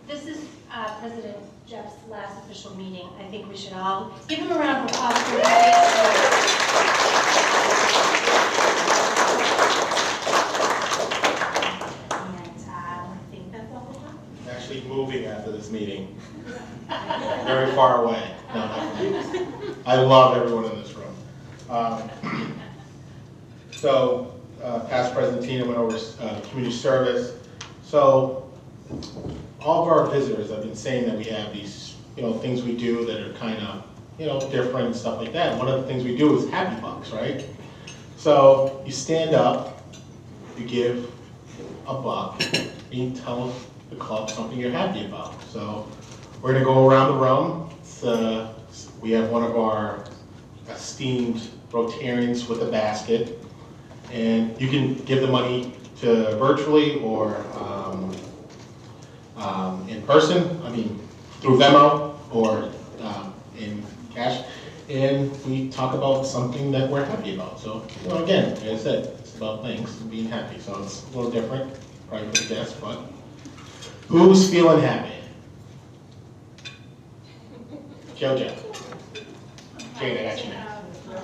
This is President Jeff's last official meeting. I think we should all give him a round of applause for his I think that's all we have. I'm actually moving after this meeting. Very far away. No, I love everyone in this room. Past President Tina went over community service. So all of our visitors have been saying that we have these, things we do that are kind of, different and stuff like that. One of the things we do is happy bucks, right? So you stand up, you give a buck, and you tell the club something you're happy about. So we're going to go around the room. We have one of our esteemed Rotarians with a basket, and you can give the money to virtually or in person, through Venmo or in cash, and we talk about something that we're happy about. So, again, like I said, it's about things and being happy. So it's a little different, probably for the guests, but who's feeling happy? JoJo. Jane, I got you now. My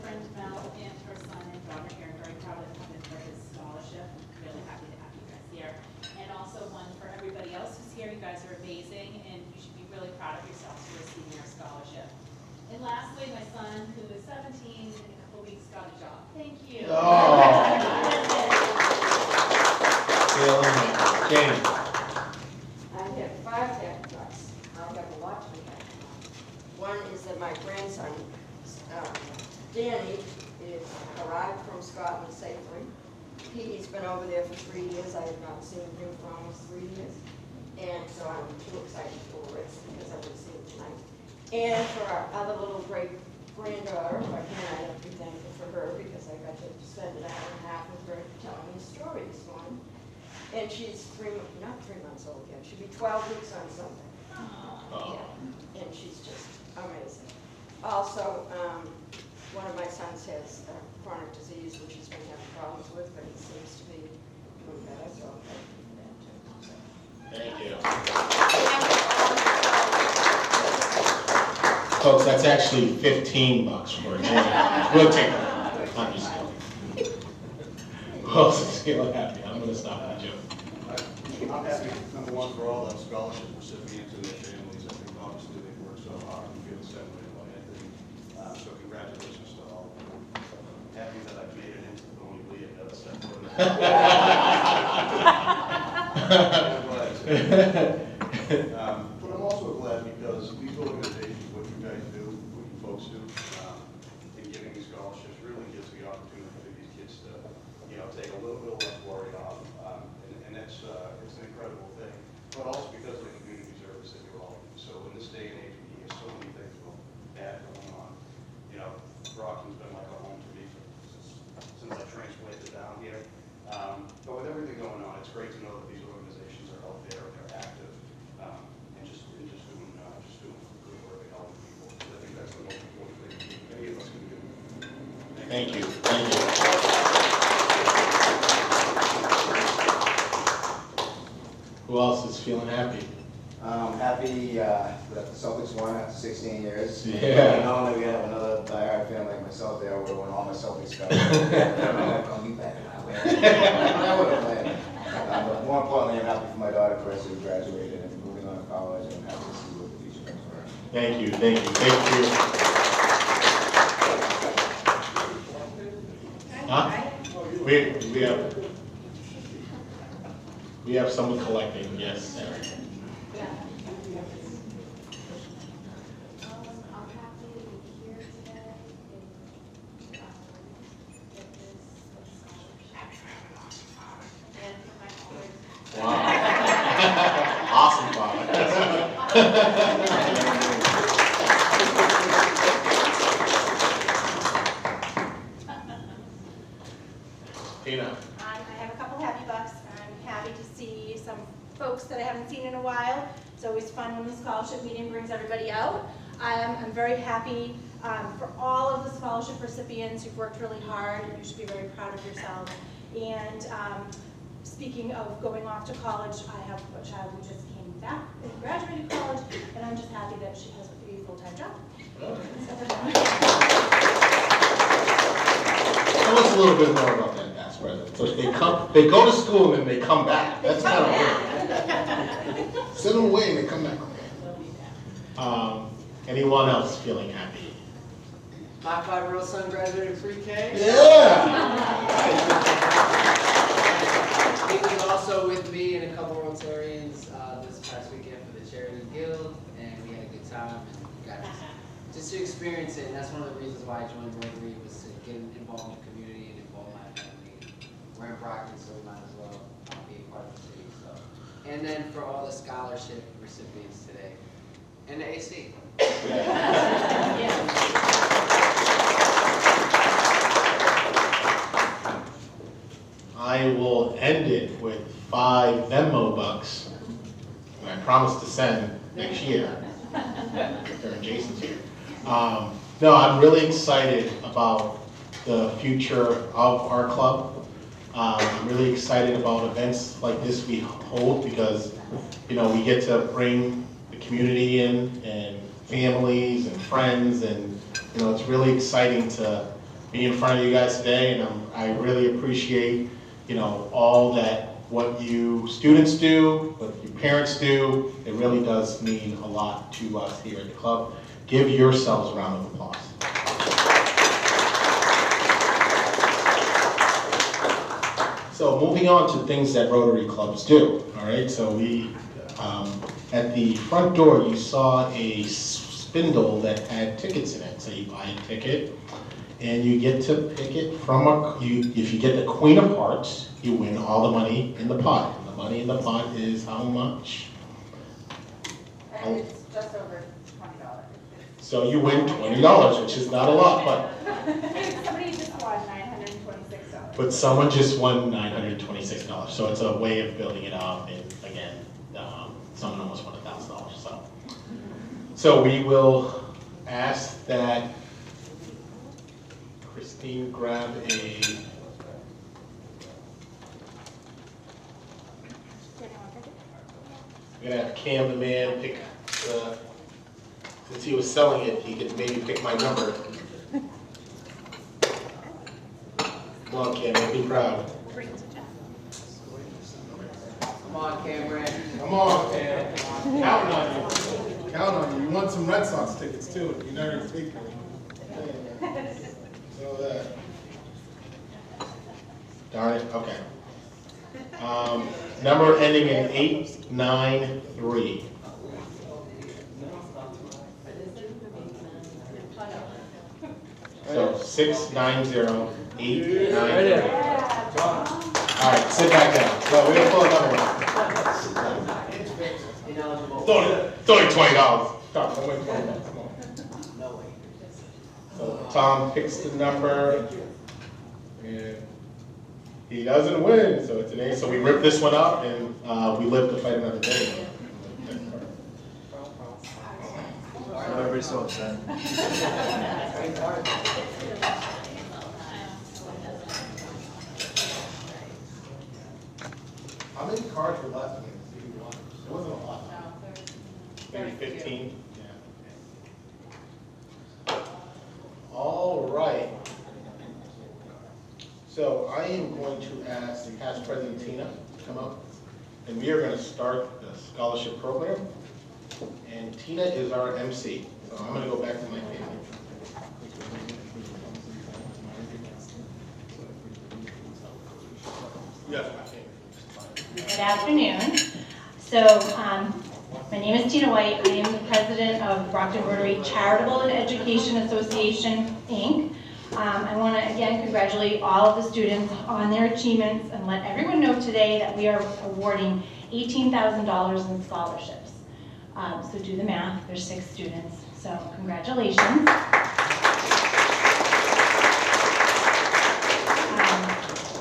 friend Mel and her son and daughter here are very proud of him for his scholarship. Really happy to have you guys here. And also one for everybody else who's here. You guys are amazing, and you should be really proud of yourselves for receiving your scholarship. And lastly, my son, who is 17, in a couple of weeks got a job. Thank you. Oh. Feeling happy. Jane. I have 5 happy bucks. I have a lot to be happy about. One is that my grandson, Danny, is arrived from Scotland safely. He's been over there for 3 years. I have not seen him for almost 3 years. And so I'm too excited for it because I will see him tonight. And for our other little great granddaughter, again, I have to be thankful for her because I got to spend an hour and a half with her telling me a story this morning. And she's not 3 months old yet. She'll be 12 weeks on Sunday. Oh. Yeah. And she's just amazing. Also, one of my sons has chronic disease, which he's been having problems with, but he seems to be doing better, so thank you for that Thank you. Folks, that's actually 15 bucks for a Jane. We'll take it. I'm just kidding. Who else is feeling happy? I'm going to stop at Joe. I'm happy, number one, for all the scholarship recipients and their families. I think obviously they've worked so hard and feel the same way about Anthony. So congratulations to all of them. Happy that I've made it into the Thorny Lea another set. But I'm also glad because these organizations, what you guys do, what you folks do, in giving these scholarships really gives the opportunity for these kids to, take a little bit less worry off. And it's an incredible thing. But also because of the community service that you're all in. So in this day and age, we hear so many things about bad going on. Brockton's been like a home to me since I transplanted down here. But with everything going on, it's great to know that these organizations are out there and they're active and just doing good work and helping people. I think that's the most important thing any of us can do. Thank you. Thank you. Who else is feeling happy? Happy that the Celtics won after 16 years. Yeah. Knowing that we have another diehard fan like myself there, would have won all my Celtics cups. I don't know if I'll be back in my way. I would have played. But more importantly, I'm happy for my daughter Chris, who graduated and moving on to college, and I'm happy to see what the future brings for her. Thank you. Thank you. Thank you. Huh? We have someone collecting. Yes, Sarah. Wow. Awesome, Father. Tina. I have a couple happy bucks. I'm happy to see some folks that I haven't seen in a while. It's always fun when the scholarship meeting brings everybody out. I'm very happy for all of the scholarship recipients who've worked really hard, and you should be very proud of yourselves. And speaking of going off to college, I have a child who just came back and graduated college, and I'm just happy that she has a full-time job. Tell us a little bit more about that past president. So they go to school and then they come back. That's kind of weird. Send them away and they come back. Anyone else feeling happy? My 5-year-old son graduated pre-K. Yeah! He was also with me and a couple of Rotarians this past weekend for the Charity Guild, and we had a good time and got just to experience it. And that's one of the reasons why I joined Rotary, was to get involved in the community and involve my family. We're in Brockton, so we might as well be a part of the city. So, and then for all the scholarship recipients today, and the AC. I will end it with 5 Venmo bucks. And I promise to send next year. During Jason's here. No, I'm really excited about the future of our club. I'm really excited about events like this we hold because, you know, we get to bring the community in and families and friends, and you know, it's really exciting to be in front of you guys today, and I really appreciate, you know, all that what you students do, what your parents do. It really does mean a lot to us here at the club. Give yourselves a round of applause. So moving on to things that Rotary clubs do, all right? So we, at the front door, you saw a spindle that had tickets in it. So you buy a ticket, and you get to pick it from if you get the Queen of Hearts, you win all the money in the pot. And the money in the pot is how much? And it's just over $20. So you win $20, which is not a lot, but Somebody just won $926. but someone just won $926. So it's a way of building it up, and again, someone almost won $1,000. So we will ask that Christine grab a. We're gonna have Cam, the man, pick the. Since he was selling it, he could maybe pick my number. Come on, Cam, make me proud. Come on, Cameron. Come on, Cam. Counting on you. Counting on you. You won some Red Sox tickets too. You never take them. So that. Darn it. Okay. Number ending in 893. So 690-893. All right, sit back down. So we're gonna pull another one. It's only $20. Tom, don't wait $20. Come on. No way. So Tom picks the number, and he doesn't win. So today, so we rip this one up, and we live to fight another day. Everybody's so upset. How many cards were left in it? It wasn't a lot. Maybe 15. Yeah. All right. So I am going to ask the past president Tina to come up, and we are going to start the scholarship program. And Tina is our MC. So I'm going to go back to my family. Yes, my family. Good afternoon. So, my name is Tina White. I am the president of Brockton Rotary Charitable and Education Association, Inc. I want to again congratulate all of the students on their achievements and let everyone know today that we are awarding $18,000 in scholarships. So do the math, there's 6 students, so congratulations.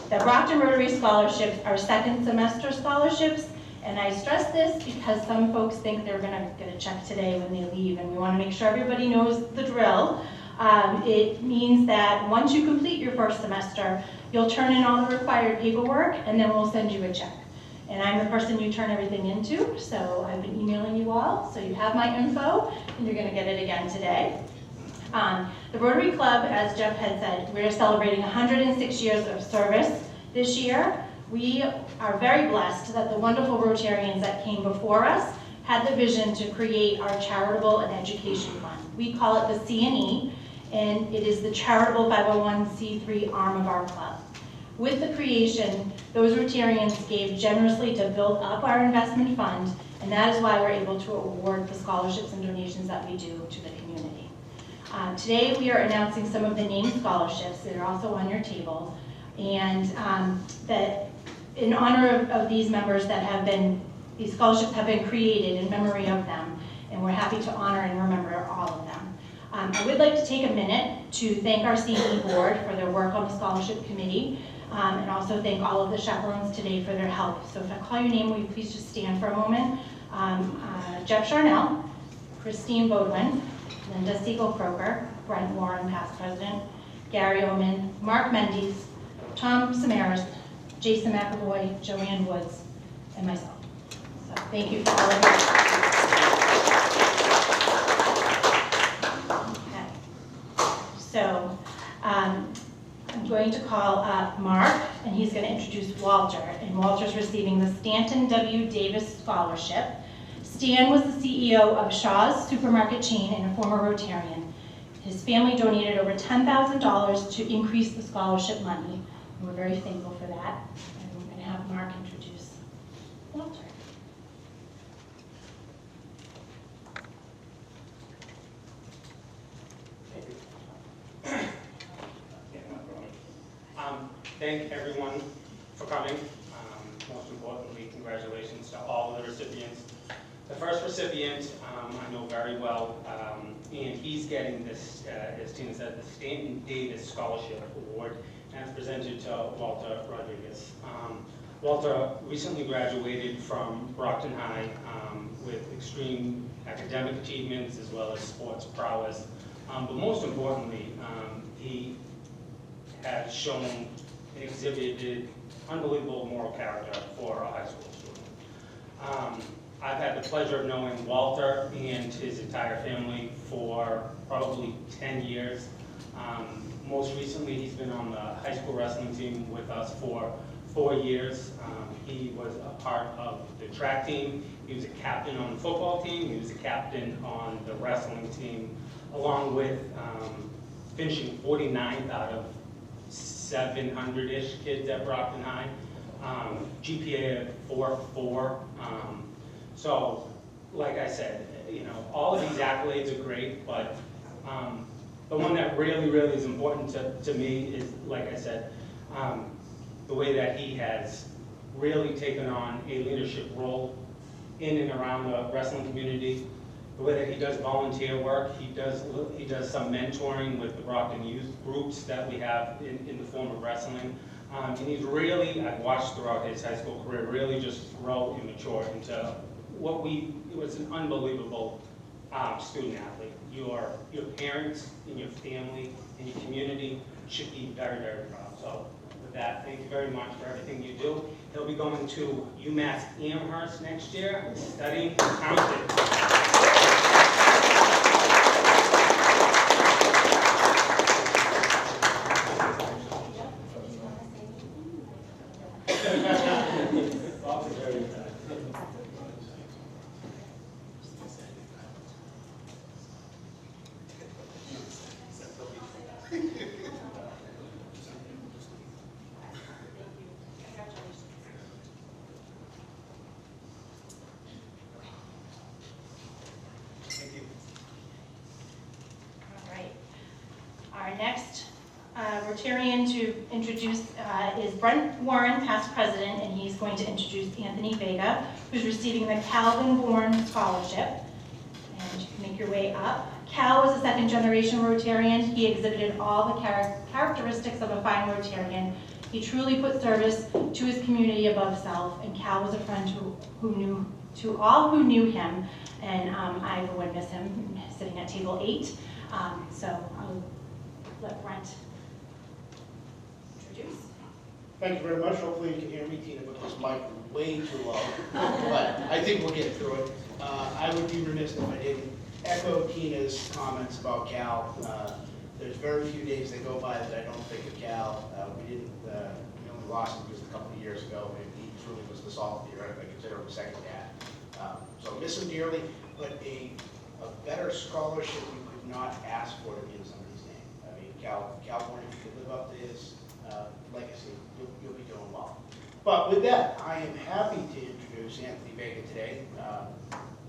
The Brockton Rotary scholarships are second semester scholarships, and I stress this because some folks think they're going to get a check today when they leave, and we want to make sure everybody knows the drill. It means that once you complete your first semester, you'll turn in all the required paperwork, and then we'll send you a check. And I'm the person you turn everything into, so I've been emailing you all, so you have my info, and you're gonna get it again today. The Rotary Club, as Jeff had said, we're celebrating 106 years of service this year. We are very blessed that the wonderful Rotarians that came before us had the vision to create our charitable and education fund. We call it the C&E, and it is the charitable 501c3 arm of our club. With the creation, those Rotarians gave generously to build up our investment fund, and that is why we're able to award the scholarships and donations that we do to the community. Today we are announcing some of the named scholarships that are also on your table, and that in honor of these members that have been, these scholarships have been created in memory of them, and we're happy to honor and remember all of them. I would like to take a minute to thank our CE board for their work on the scholarship committee, and also thank all of the chaperones today for their help. So if I call your name, will you please just stand for a moment? Jeff Charnell, Christine Bodwin, Linda Siegel-Croker, Brent Warren, past president, Gary Oman, Mark Mendes, Tom Samaras, Jason McAvoy, Joanne Woods, and myself. So thank you for all of you. Okay. So I'm going to call up Mark, and he's going to introduce Walter. And Walter's receiving the Stanton W. Davis Scholarship. Stan was the CEO of Shaw's supermarket chain and a former Rotarian. His family donated over $10,000 to increase the scholarship money. And we're very thankful for that. And we're going to have Mark introduce Walter. Thank everyone for coming. Most importantly, congratulations to all of the recipients. The first recipient I know very well, and he's getting this, as Tina said, the Stanton Davis Scholarship Award, and it's presented to Walter Rodriguez. Walter recently graduated from Brockton High with extreme academic achievements as well as sports prowess. But most importantly, he has shown and exhibited unbelievable moral character for a high school student. I've had the pleasure of knowing Walter and his entire family for probably 10 years. Most recently, he's been on the high school wrestling team with us for 4 years. He was a part of the track team. He was a captain on the football team. He was a captain on the wrestling team, along with finishing 49th out of 700-ish kids at Brockton High. GPA of 4.4. So, like I said, you know, all of these accolades are great, but the one that really, really is important to me is, like I said, the way that he has really taken on a leadership role in and around the wrestling community, the way that he does volunteer work, he does some mentoring with the Brockton youth groups that we have in the form of wrestling. And he's really, I've watched throughout his high school career, really just grow and mature into it was an unbelievable student athlete. Your parents and your family and your community should be very, very proud. So with that, thank you very much for everything you do. He'll be going to UMass Amherst next year, studying accounting. Our next Rotarian to introduce is Brent Warren, past president, and he's going to introduce Anthony Vega, who's receiving the Calvin Bourne Scholarship. And you can make your way up. Cal was a second-generation Rotarian. He exhibited all the characteristics of a fine Rotarian. He truly put service to his community above self, and Cal was a friend to all who knew him, and I, for one, miss him sitting at table 8. So I'll let Brent introduce. Thank you very much. Hopefully you can hear me. Tina put this mic way too low, but I think we'll get through it. I would be remiss if I didn't echo Tina's comments about Cal. There's very few days that go by that I don't think of Cal. We only lost him just a couple of years ago, and he truly was the salt of the earth. I consider him a second dad. So miss him dearly, but a better scholarship we could not ask for to be in somebody's name. I mean, California, if you could live up to his legacy, you'll be doing well. But with that, I am happy to introduce Anthony Vega today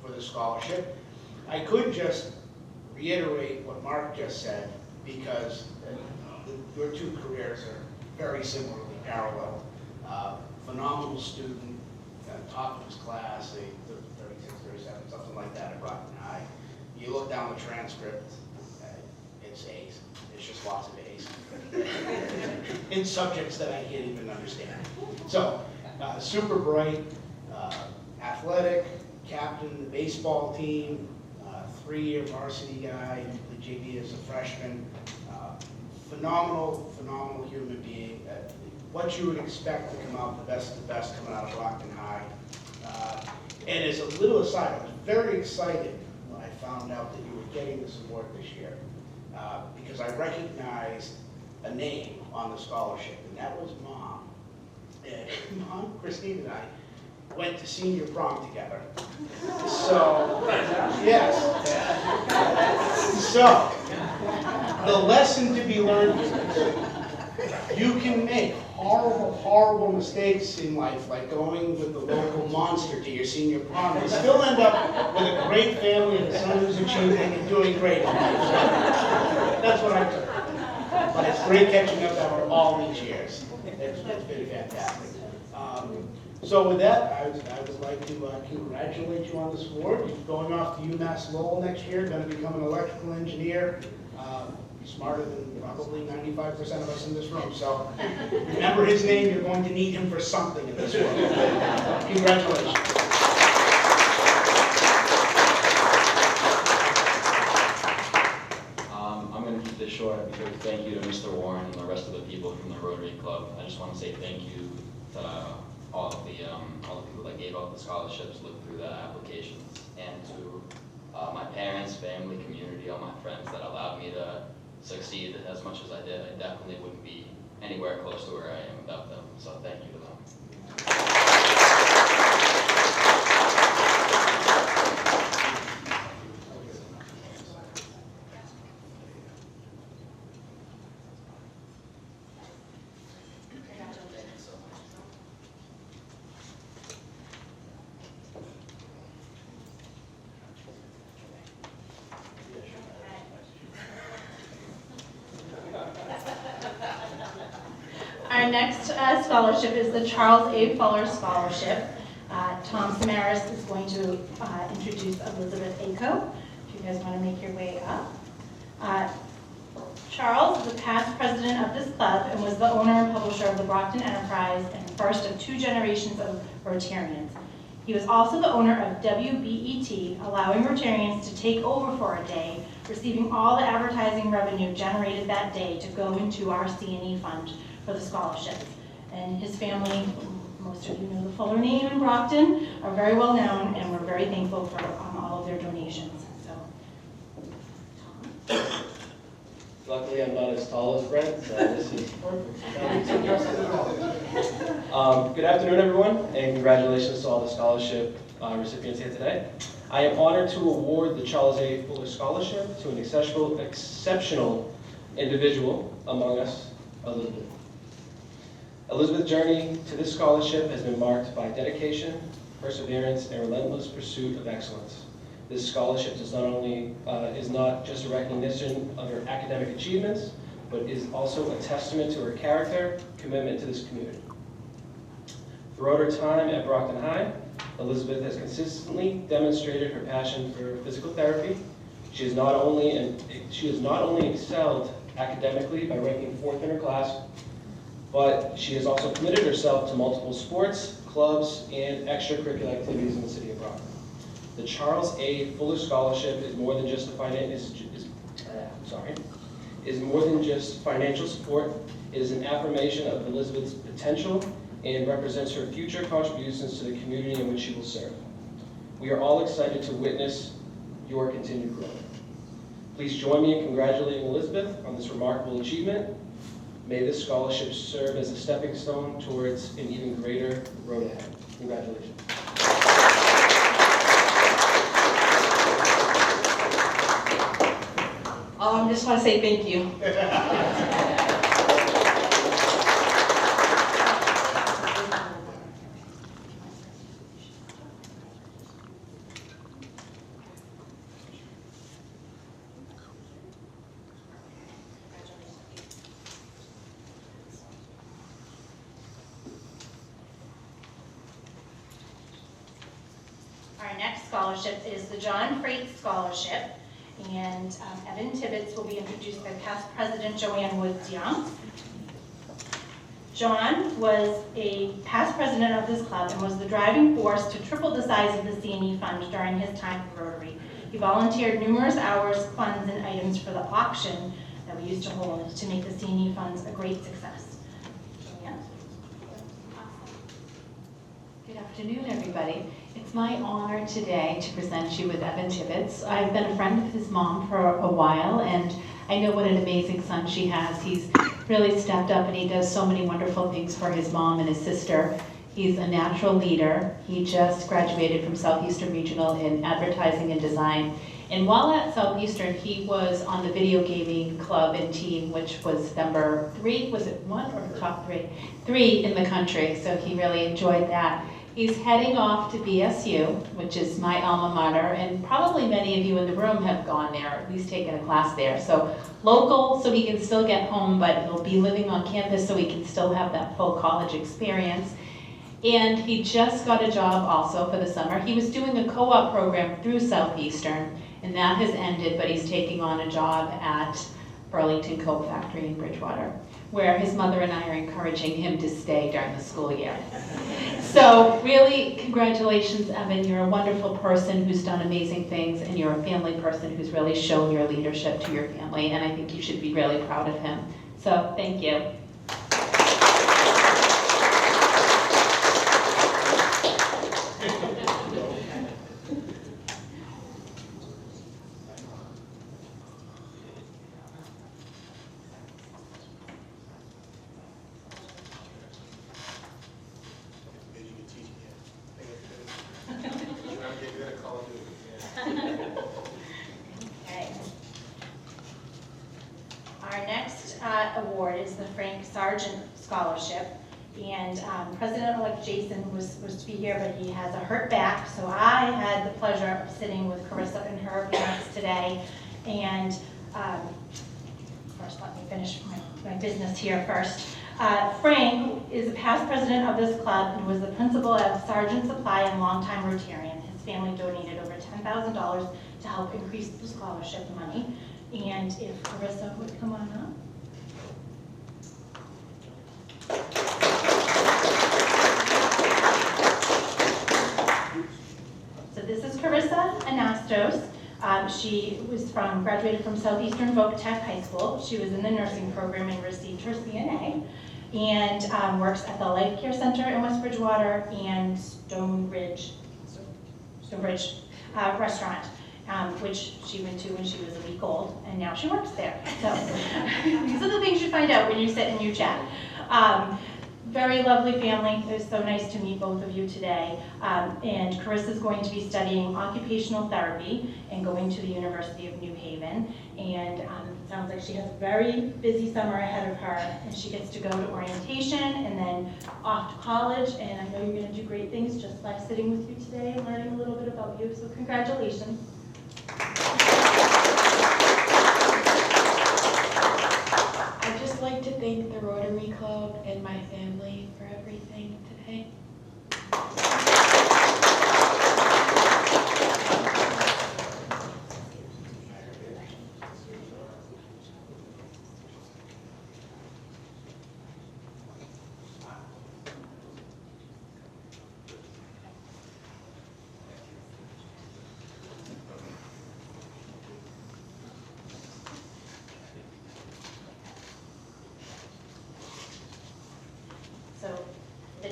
for the scholarship. I could just reiterate what Mark just said, because your two careers are very similarly parallel. Phenomenal student, top of his class, 36, 37, something like that at Brockton High. You look down the transcript, it's A's. It's just lots of A's in subjects that I can't even understand. So, super bright, athletic, captain of the baseball team, 3-year varsity guy, the JV as a freshman. Phenomenal human being. What you would expect to come out, the best of the best coming out of Brockton High. And as a little aside, I was very excited when I found out that you were getting this award this year, because I recognized a name on the scholarship, and that was Mom. And Mom, Christine, and I went to senior prom together. So, yes. So, the lesson to be learned is you can make horrible mistakes in life, like going with the local monster to your senior prom, and still end up with a great family and a son who's achieving and doing great in life. So that's what I took. But it's great catching up after all these years. It's been fantastic. So with that, I would like to congratulate you on this award. You're going off to UMass Lowell next year, going to become an electrical engineer. Smarter than probably 95% of us in this room. So remember his name, you're going to need him for something in this world. Congratulations. I'm going to keep this short because thank you to Mr. Warren and the rest of the people from the Rotary Club. I just want to say thank you to all the people that gave out the scholarships, looked through the applications, and to my parents, family, community, all my friends that allowed me to succeed as much as I did. I definitely wouldn't be anywhere close to where I am without them, so thank you to them. Our next scholarship is the Charles A. Fuller Scholarship. Tom Samaras is going to introduce Elizabeth Ako, if you guys want to make your way up. Charles is the past president of this club and was the owner and publisher of the Brockton Enterprise and first of 2 generations of Rotarians. He was also the owner of WBET, allowing Rotarians to take over for a day, receiving all the advertising revenue generated that day to go into our C&E fund for the scholarships. And his family, most of you know the Fuller name in Brockton, are very well known, and we're very thankful for all of their donations. So, Tom. Luckily, I'm not as tall as Brent, so this is perfect. Good afternoon, everyone, and congratulations to all the scholarship recipients here today. I am honored to award the Charles A. Fuller Scholarship to an exceptional individual among us, Elizabeth. Elizabeth's journey to this scholarship has been marked by dedication, perseverance, and relentless pursuit of excellence. This scholarship is not just a recognition of her academic achievements, but is also a testament to her character, commitment to this community. Throughout her time at Brockton High, Elizabeth has consistently demonstrated her passion for physical therapy. She has not only excelled academically by ranking 4th in her class, but she has also committed herself to multiple sports, clubs, and extracurricular activities in the city of Brockton. The Charles A. Fuller Scholarship is more than just a is more than just financial support. It is an affirmation of Elizabeth's potential and represents her future contributions to the community in which she will serve. We are all excited to witness your continued growth. Please join me in congratulating Elizabeth on this remarkable achievement. May this scholarship serve as a stepping stone towards an even greater road ahead. Congratulations. I just want to say thank you. Our next scholarship is the John Freight Scholarship, and Evan Tibbetts will be introduced by past president Joanne Woods Young. John was a past president of this club and was the driving force to triple the size of the C&E fund during his time at Rotary. He volunteered numerous hours, funds, and items for the auction that we used to hold to make the C&E funds a great success. Joanne? Good afternoon, everybody. It's my honor today to present you with Evan Tibbetts. I've been a friend of his mom for a while, and I know what an amazing son she has. He's really stepped up, and he does so many wonderful things for his mom and his sister. He's a natural leader. He just graduated from Southeastern Regional in advertising and design. And while at Southeastern, he was on the video gaming club and team, which was number 3, was it 1 or top 3? 3 in the country, so he really enjoyed that. He's heading off to BSU, which is my alma mater, and probably many of you in the room have gone there, or at least taken a class there. So local, so he can still get home, but he'll be living on campus so he can still have that full college experience. And he just got a job also for the summer. He was doing a co-op program through Southeastern, and that has ended, but he's taking on a job at Burlington Coke Factory in Bridgewater, where his mother and I are encouraging him to stay during the school year. So really, congratulations, Evan. You're a wonderful person who's done amazing things, and you're a family person who's really shown your leadership to your family, and I think you should be really proud of him. So thank you. Our next award is the Frank Sargent Scholarship, and President-elect Jason was supposed to be here, but he has a hurt back, so I had the pleasure of sitting with Carissa and her parents today, and first let me finish my business here first. Frank is a past president of this club and was the principal at Sargent Supply and longtime Rotarian. His family donated over $10,000 to help increase the scholarship money. And if Carissa would come on up. So this is Carissa Anastos. She was graduated from Southeastern Voc Tech High School. She was in the nursing program and received her CNA, and works at the Life Care Center in West Bridgewater and Stonebridge restaurant. Which she went to when she was a week old, and now she works there. So these are the things you find out when you sit and you chat. Very lovely family. It was so nice to meet both of you today. And Carissa's going to be studying occupational therapy and going to the University of New Haven. And it sounds like she has a very busy summer ahead of her, and she gets to go to orientation and then off to college. And I know you're going to do great things just by sitting with you today and learning a little bit about you. So congratulations. I'd just like to thank the Rotary Club and my family for everything today.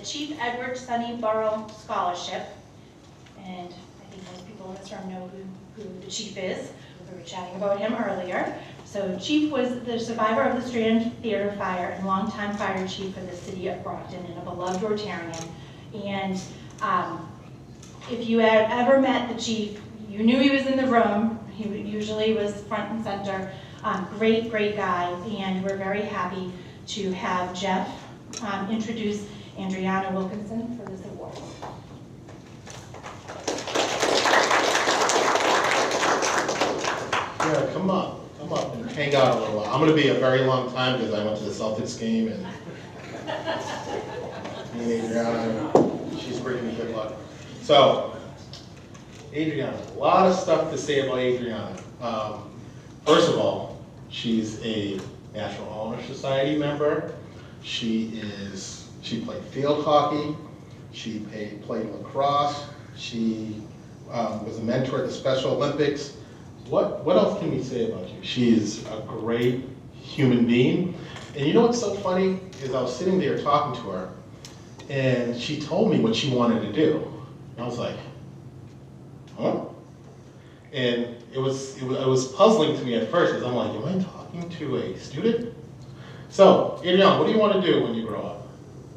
the Chief Edward Sonny Burrow Scholarship. And I think most people in this room know who the chief is. We were chatting about him earlier. So Chief was the survivor of the Strand Theater fire and longtime fire chief for the city of Brockton and a beloved Rotarian. And if you had ever met the chief, you knew he was in the room. He usually was front and center. Great guy, and we're very happy to have Jeff introduce Adriana Wilkinson for this award. Yeah, come up and hang out a little while. I'm going to be a very long time because I went to the Celtics game and me and Adriana, she's bringing me good luck. So, Adriana, a lot of stuff to say about Adriana. First of all, she's a National Honor Society member. She played field hockey. She played lacrosse. She was a mentor at the Special Olympics. What else can we say about you? She is a great human being. And you know what's so funny is I was sitting there talking to her, and she told me what she wanted to do. And I was like, huh? And it was puzzling to me at first, because I'm like, am I talking to a student? So, Adriana, what do you want to do when you grow up?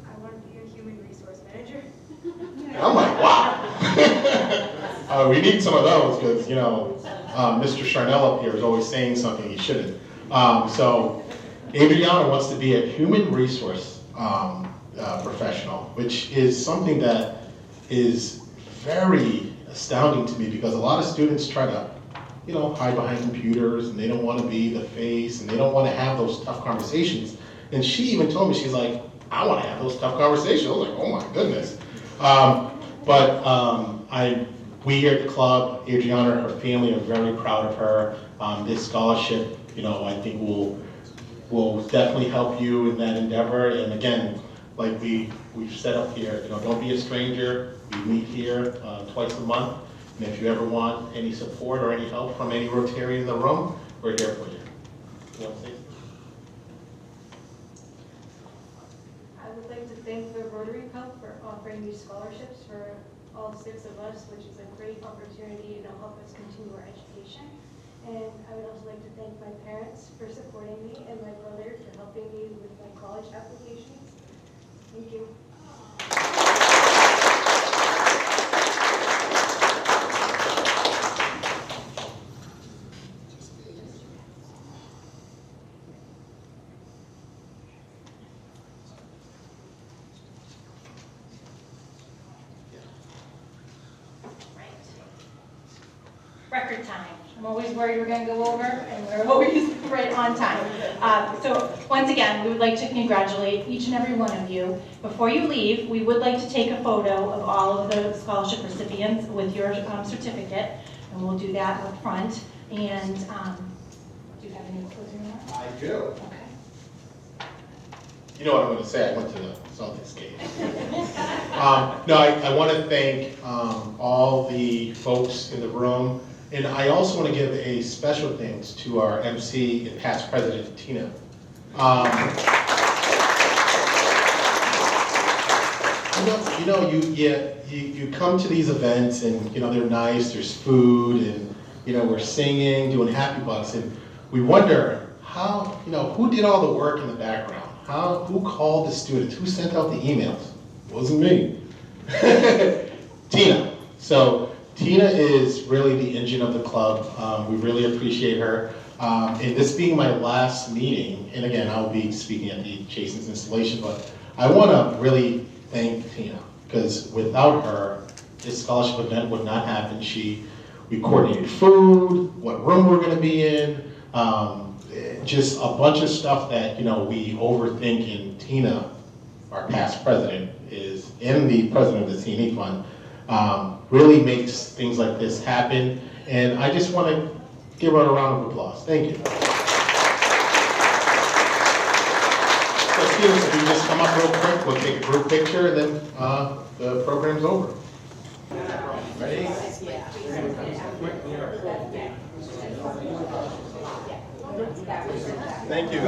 I want to be a human resource manager. And I'm like, wow. We need some of those, because, Mr. Charnel up here is always saying something he shouldn't. So, Adriana wants to be a human resource professional, which is something that is very astounding to me, because a lot of students try to, hide behind computers, and they don't want to be the face, and they don't want to have those tough conversations. And she even told me, she's like, I want to have those tough conversations. I was like, oh my goodness. We here at the club, Adriana and her family are very proud of her. This scholarship, I think will definitely help you in that endeavor. And again, like we've set up here, don't be a stranger. We meet here twice a month. And if you ever want any support or any help from any Rotarian in the room, we're here for you. You want to say something? I would like to thank the Rotary Club for offering these scholarships for all 6 of us, which is a great opportunity to help us continue our education. And I would also like to thank my parents for supporting me and my brother for helping me with my college applications. Thank you. Record time. I'm always worried we're going to go over, and we're always right on time. So once again, we would like to congratulate each and every one of you. Before you leave, we would like to take a photo of all of the scholarship recipients with your certificate, and we'll do that up front. And do you have any closing remarks? I do. Okay. You know what I'm going to say? I went to the Celtics game. I want to thank all the folks in the room. And I also want to give a special thanks to our MC and past president, Tina. You come to these events and, they're nice, there's food, and, we're singing, doing happy bucks, and we wonder how, who did all the work in the background? Who called the students? Who sent out the emails? It wasn't me. Tina. So Tina is really the engine of the club. We really appreciate her. And this being my last meeting, and again, I'll be speaking at the Jason's installation, but I want to really thank Tina, because without her, this scholarship event would not happen. We coordinated food, what room we're going to be in, just a bunch of stuff that, we overthink, and Tina, our past president, is in the president of the CNE Fund, really makes things like this happen. And I just want to give her a round of applause. Thank you. So students, if you just come up real quick, we'll take a group picture, and then the program's over. Ready? Thank you.